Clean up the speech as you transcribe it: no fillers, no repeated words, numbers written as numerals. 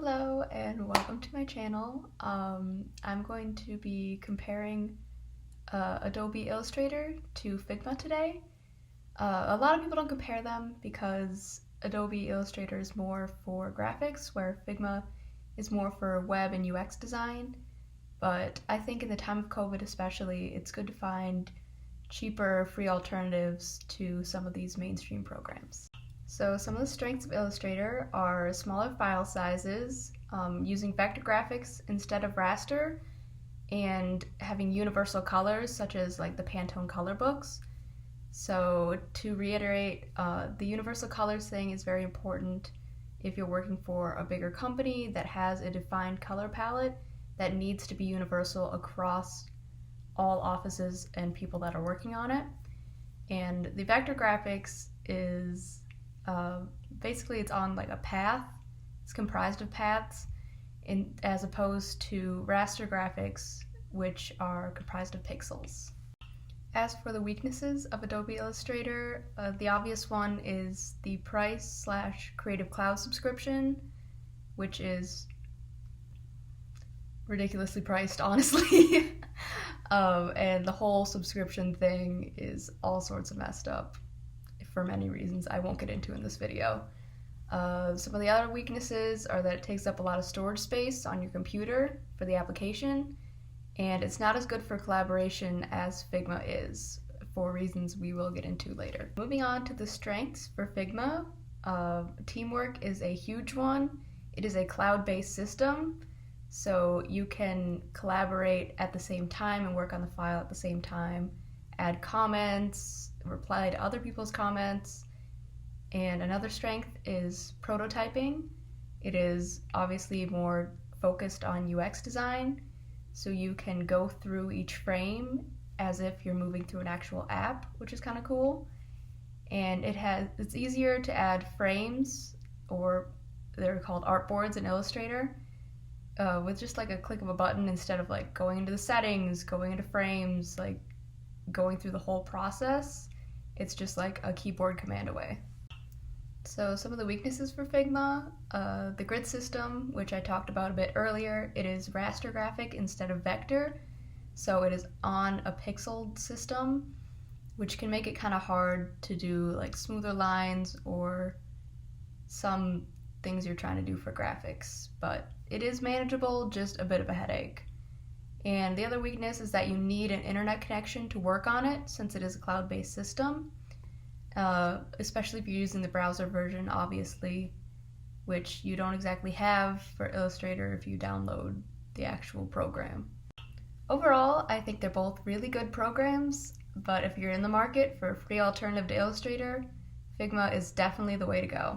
Hello and welcome to my channel. I'm going to be comparing Adobe Illustrator to Figma today. A lot of people don't compare them because Adobe Illustrator is more for graphics, where Figma is more for web and UX design. But I think in the time of COVID especially, it's good to find cheaper, free alternatives to some of these mainstream programs. So some of the strengths of Illustrator are smaller file sizes, using vector graphics instead of raster, and having universal colors such as like the Pantone color books. So to reiterate, the universal colors thing is very important if you're working for a bigger company that has a defined color palette that needs to be universal across all offices and people that are working on it. And the vector graphics is basically it's on like a path. It's comprised of paths, as opposed to raster graphics, which are comprised of pixels. As for the weaknesses of Adobe Illustrator, the obvious one is the price/Creative Cloud subscription, which is ridiculously priced, honestly. And the whole subscription thing is all sorts of messed up for many reasons I won't get into in this video. Some of the other weaknesses are that it takes up a lot of storage space on your computer for the application, and it's not as good for collaboration as Figma is, for reasons we will get into later. Moving on to the strengths for Figma, teamwork is a huge one. It is a cloud-based system, so you can collaborate at the same time and work on the file at the same time, add comments, reply to other people's comments. And another strength is prototyping. It is obviously more focused on UX design, so you can go through each frame as if you're moving through an actual app, which is kind of cool. And it's easier to add frames, or they're called artboards in Illustrator, with just like a click of a button instead of like going into the settings, going into frames, like going through the whole process. It's just like a keyboard command away. So some of the weaknesses for Figma, the grid system, which I talked about a bit earlier, it is raster graphic instead of vector, so it is on a pixeled system, which can make it kind of hard to do like smoother lines or some things you're trying to do for graphics, but it is manageable, just a bit of a headache. And the other weakness is that you need an internet connection to work on it, since it is a cloud-based system, especially if you're using the browser version, obviously, which you don't exactly have for Illustrator if you download the actual program. Overall, I think they're both really good programs, but if you're in the market for a free alternative to Illustrator, Figma is definitely the way to go.